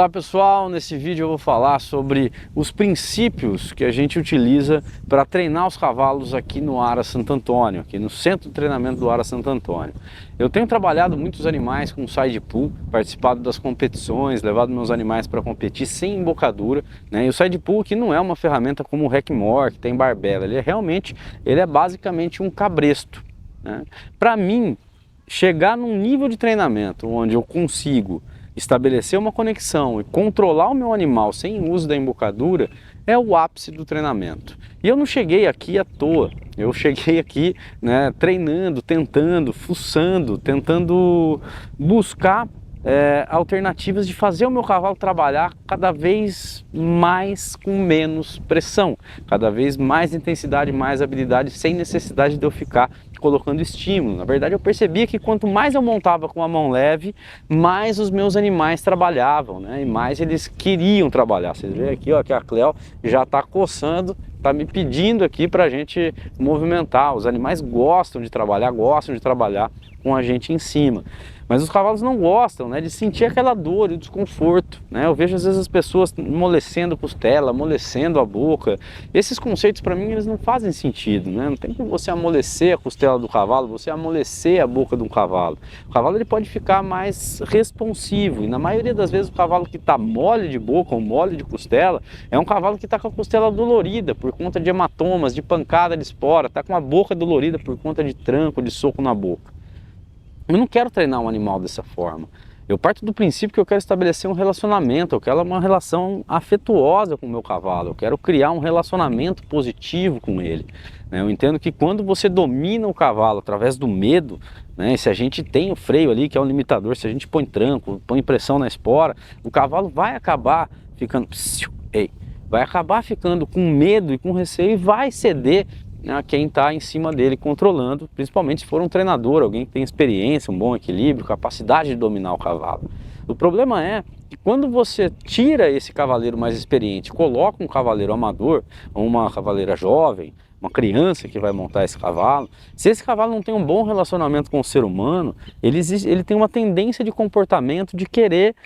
Olá pessoal, nesse vídeo eu vou falar sobre os princípios que a gente utiliza para treinar os cavalos aqui no Ara Santo Antônio, aqui no centro de treinamento do Ara Santo Antônio. Eu tenho trabalhado muitos animais com side pull, participado das competições, levado meus animais para competir sem embocadura, né? E o side pull aqui não é uma ferramenta como o Hekmore, que tem barbela, ele é basicamente um cabresto, né? Para mim, chegar num nível de treinamento onde eu consigo estabelecer uma conexão e controlar o meu animal sem uso da embocadura é o ápice do treinamento. E eu não cheguei aqui à toa, eu cheguei aqui, né, treinando, tentando, fuçando, tentando buscar alternativas de fazer o meu cavalo trabalhar cada vez mais com menos pressão, cada vez mais intensidade, mais habilidade, sem necessidade de eu ficar colocando estímulo. Na verdade, eu percebia que quanto mais eu montava com a mão leve, mais os meus animais trabalhavam, né? E mais eles queriam trabalhar. Vocês veem aqui, ó, que a Cleo já está coçando, está me pedindo aqui para a gente movimentar. Os animais gostam de trabalhar com a gente em cima. Mas os cavalos não gostam, né, de sentir aquela dor e o desconforto, né? Eu vejo às vezes as pessoas amolecendo a costela, amolecendo a boca. Esses conceitos para mim eles não fazem sentido, né? Não tem como você amolecer a costela do cavalo, você amolecer a boca de um cavalo. O cavalo ele pode ficar mais responsivo e na maioria das vezes o cavalo que está mole de boca ou mole de costela é um cavalo que está com a costela dolorida por conta de hematomas, de pancada de espora, está com a boca dolorida por conta de tranco, de soco na boca. Eu não quero treinar um animal dessa forma. Eu parto do princípio que eu quero estabelecer um relacionamento, eu quero uma relação afetuosa com o meu cavalo, eu quero criar um relacionamento positivo com ele. Eu entendo que quando você domina o cavalo através do medo, né, se a gente tem o freio ali, que é um limitador, se a gente põe tranco, põe pressão na espora, o cavalo vai acabar ficando, vai acabar ficando com medo e com receio e vai ceder a quem está em cima dele controlando, principalmente se for um treinador, alguém que tem experiência, um bom equilíbrio, capacidade de dominar o cavalo. O problema é que quando você tira esse cavaleiro mais experiente, coloca um cavaleiro amador, ou uma cavaleira jovem, uma criança que vai montar esse cavalo, se esse cavalo não tem um bom relacionamento com o ser humano, ele tem uma tendência de comportamento de querer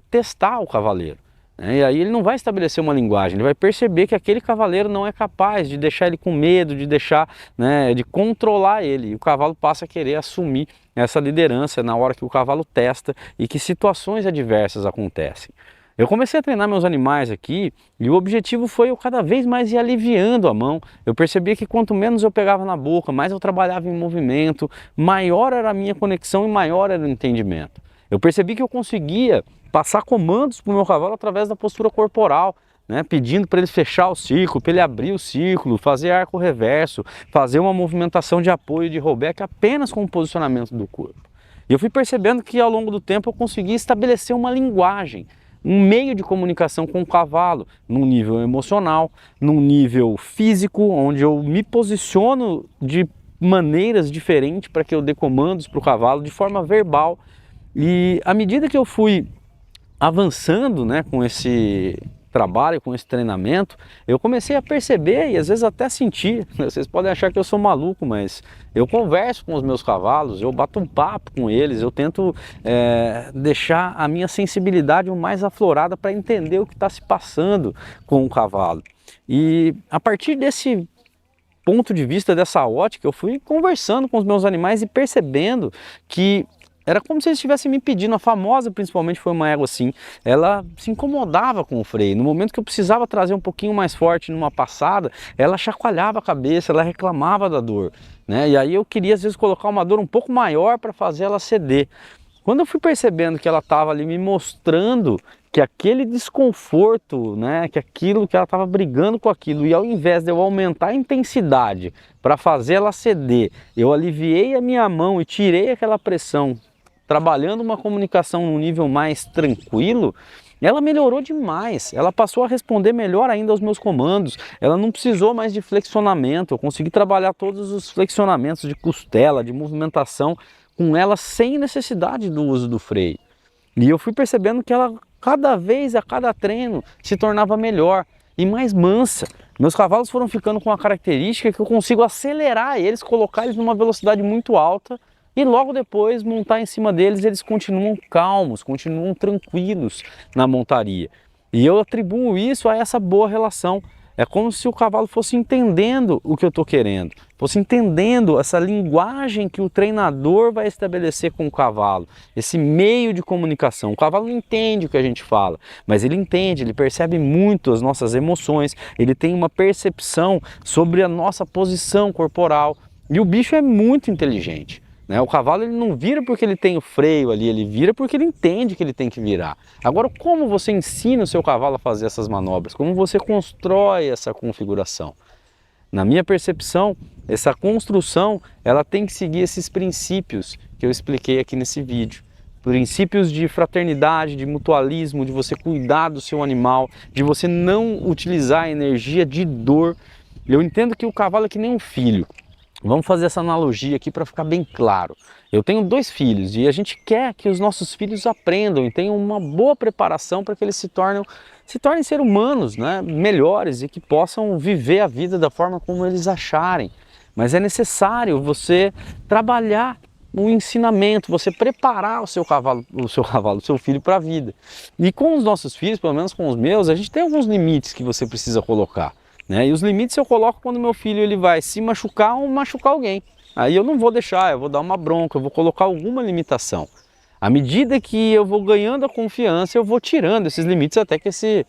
testar o cavaleiro. E aí ele não vai estabelecer uma linguagem, ele vai perceber que aquele cavaleiro não é capaz de deixar ele com medo, de deixar, né, de controlar ele. E o cavalo passa a querer assumir essa liderança na hora que o cavalo testa e que situações adversas acontecem. Eu comecei a treinar meus animais aqui e o objetivo foi eu cada vez mais ir aliviando a mão. Eu percebia que quanto menos eu pegava na boca, mais eu trabalhava em movimento, maior era a minha conexão e maior era o entendimento. Eu percebi que eu conseguia passar comandos para o meu cavalo através da postura corporal, né? Pedindo para ele fechar o círculo, para ele abrir o círculo, fazer arco reverso, fazer uma movimentação de apoio de rollback apenas com o posicionamento do corpo. E eu fui percebendo que ao longo do tempo eu consegui estabelecer uma linguagem, um meio de comunicação com o cavalo, num nível emocional, num nível físico, onde eu me posiciono de maneiras diferentes para que eu dê comandos para o cavalo de forma verbal. E à medida que eu fui avançando, né, com esse trabalho, com esse treinamento, eu comecei a perceber e às vezes até sentir, vocês podem achar que eu sou maluco, mas eu converso com os meus cavalos, eu bato um papo com eles, eu tento deixar a minha sensibilidade o mais aflorada para entender o que está se passando com o cavalo. E a partir desse ponto de vista, dessa ótica, eu fui conversando com os meus animais e percebendo que era como se eles estivessem me pedindo. A famosa, principalmente, foi uma égua assim, ela se incomodava com o freio. No momento que eu precisava trazer um pouquinho mais forte numa passada, ela chacoalhava a cabeça, ela reclamava da dor, né? E aí eu queria às vezes colocar uma dor um pouco maior para fazer ela ceder. Quando eu fui percebendo que ela estava ali me mostrando que aquele desconforto, né, que ela estava brigando com aquilo, e ao invés de eu aumentar a intensidade para fazer ela ceder, eu aliviei a minha mão e tirei aquela pressão, trabalhando uma comunicação num nível mais tranquilo, ela melhorou demais, ela passou a responder melhor ainda aos meus comandos, ela não precisou mais de flexionamento, eu consegui trabalhar todos os flexionamentos de costela, de movimentação com ela sem necessidade do uso do freio. E eu fui percebendo que ela cada vez, a cada treino, se tornava melhor e mais mansa. Meus cavalos foram ficando com a característica que eu consigo acelerar eles, colocar eles numa velocidade muito alta, e logo depois montar em cima deles, eles continuam calmos, continuam tranquilos na montaria. E eu atribuo isso a essa boa relação. É como se o cavalo fosse entendendo o que eu estou querendo, fosse entendendo essa linguagem que o treinador vai estabelecer com o cavalo, esse meio de comunicação. O cavalo não entende o que a gente fala, mas ele entende, ele percebe muito as nossas emoções, ele tem uma percepção sobre a nossa posição corporal. E o bicho é muito inteligente. O cavalo ele não vira porque ele tem o freio ali, ele vira porque ele entende que ele tem que virar. Agora, como você ensina o seu cavalo a fazer essas manobras? Como você constrói essa configuração? Na minha percepção, essa construção ela tem que seguir esses princípios que eu expliquei aqui nesse vídeo. Princípios de fraternidade, de mutualismo, de você cuidar do seu animal, de você não utilizar a energia de dor. Eu entendo que o cavalo é que nem um filho. Vamos fazer essa analogia aqui para ficar bem claro. Eu tenho 2 filhos e a gente quer que os nossos filhos aprendam e tenham uma boa preparação para que eles se tornem seres humanos, né, melhores e que possam viver a vida da forma como eles acharem. Mas é necessário você trabalhar o ensinamento, você preparar o seu filho para a vida. E com os nossos filhos, pelo menos com os meus, a gente tem alguns limites que você precisa colocar. E os limites eu coloco quando meu filho ele vai se machucar ou machucar alguém. Aí eu não vou deixar, eu vou dar uma bronca, eu vou colocar alguma limitação. À medida que eu vou ganhando a confiança, eu vou tirando esses limites até que esse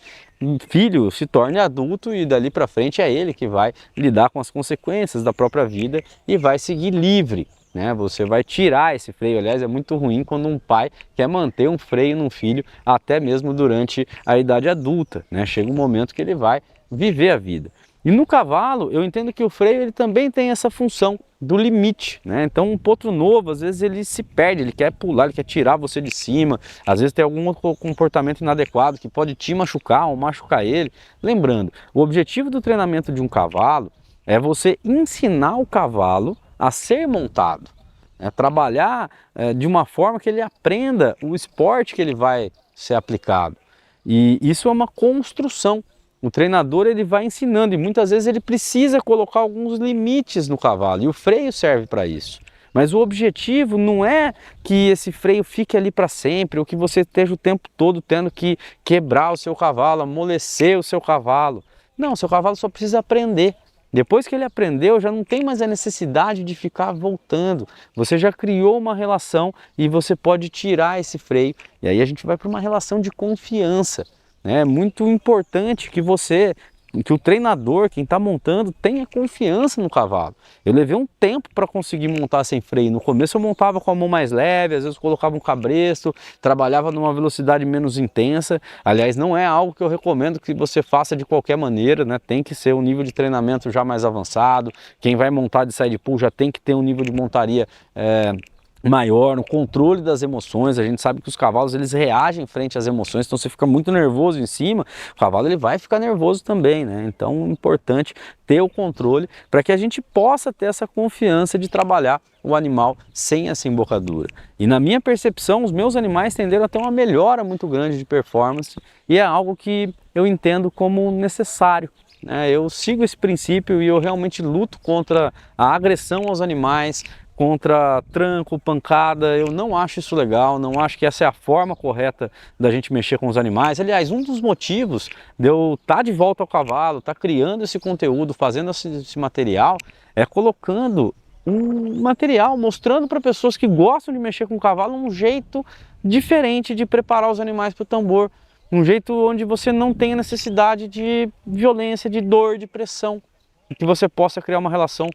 filho se torne adulto e dali para frente é ele que vai lidar com as consequências da própria vida e vai seguir livre. Você vai tirar esse freio. Aliás, é muito ruim quando um pai quer manter um freio num filho até mesmo durante a idade adulta. Chega um momento que ele vai viver a vida. E no cavalo, eu entendo que o freio ele também tem essa função do limite. Então um potro novo, às vezes ele se perde, ele quer pular, ele quer tirar você de cima, às vezes tem algum comportamento inadequado que pode te machucar ou machucar ele. Lembrando, o objetivo do treinamento de um cavalo é você ensinar o cavalo a ser montado, trabalhar de uma forma que ele aprenda o esporte que ele vai ser aplicado. E isso é uma construção. O treinador ele vai ensinando e muitas vezes ele precisa colocar alguns limites no cavalo e o freio serve para isso. Mas o objetivo não é que esse freio fique ali para sempre ou que você esteja o tempo todo tendo que quebrar o seu cavalo, amolecer o seu cavalo. Não, o seu cavalo só precisa aprender. Depois que ele aprendeu, já não tem mais a necessidade de ficar voltando. Você já criou uma relação e você pode tirar esse freio. E aí a gente vai para uma relação de confiança. É muito importante que o treinador, quem está montando, tenha confiança no cavalo. Eu levei um tempo para conseguir montar sem freio. No começo eu montava com a mão mais leve, às vezes colocava um cabresto, trabalhava numa velocidade menos intensa. Aliás, não é algo que eu recomendo que você faça de qualquer maneira, tem que ser um nível de treinamento já mais avançado. Quem vai montar de side pull já tem que ter um nível de montaria maior, no controle das emoções. A gente sabe que os cavalos eles reagem frente às emoções, então você fica muito nervoso em cima, o cavalo ele vai ficar nervoso também, Então é importante ter o controle para que a gente possa ter essa confiança de trabalhar o animal sem essa embocadura. E na minha percepção, os meus animais tenderam a ter uma melhora muito grande de performance e é algo que eu entendo como necessário. Eu sigo esse princípio e eu realmente luto contra a agressão aos animais, contra tranco, pancada. Eu não acho isso legal, não acho que essa é a forma correta da gente mexer com os animais. Aliás, um dos motivos de eu estar de volta ao cavalo, estar criando esse conteúdo, fazendo esse material, é colocando um material, mostrando para pessoas que gostam de mexer com o cavalo um jeito diferente de preparar os animais para o tambor, um jeito onde você não tenha necessidade de violência, de dor, de pressão, e que você possa criar uma relação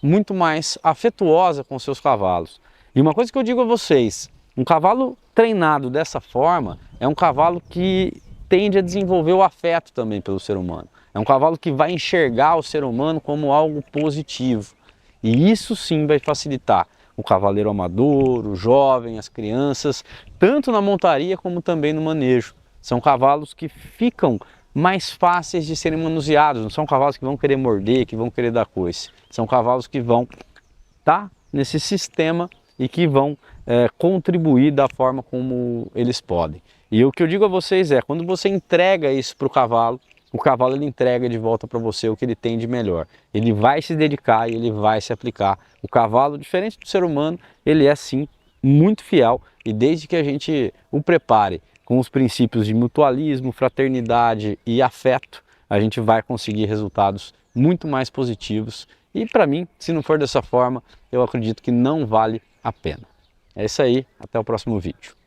muito mais afetuosa com seus cavalos. E uma coisa que eu digo a vocês, um cavalo treinado dessa forma é um cavalo que tende a desenvolver o afeto também pelo ser humano. É um cavalo que vai enxergar o ser humano como algo positivo. E isso sim vai facilitar o cavaleiro amador, o jovem, as crianças, tanto na montaria como também no manejo. São cavalos que ficam mais fáceis de serem manuseados, não são cavalos que vão querer morder, que vão querer dar coice. São cavalos que vão estar nesse sistema e que vão contribuir da forma como eles podem. E o que eu digo a vocês é, quando você entrega isso para o cavalo ele entrega de volta para você o que ele tem de melhor. Ele vai se dedicar e ele vai se aplicar O cavalo, diferente do ser humano, ele é sim muito fiel, e desde que a gente o prepare com os princípios de mutualismo, fraternidade e afeto, a gente vai conseguir resultados muito mais positivos. E para mim, se não for dessa forma, eu acredito que não vale a pena. É isso aí, até o próximo vídeo.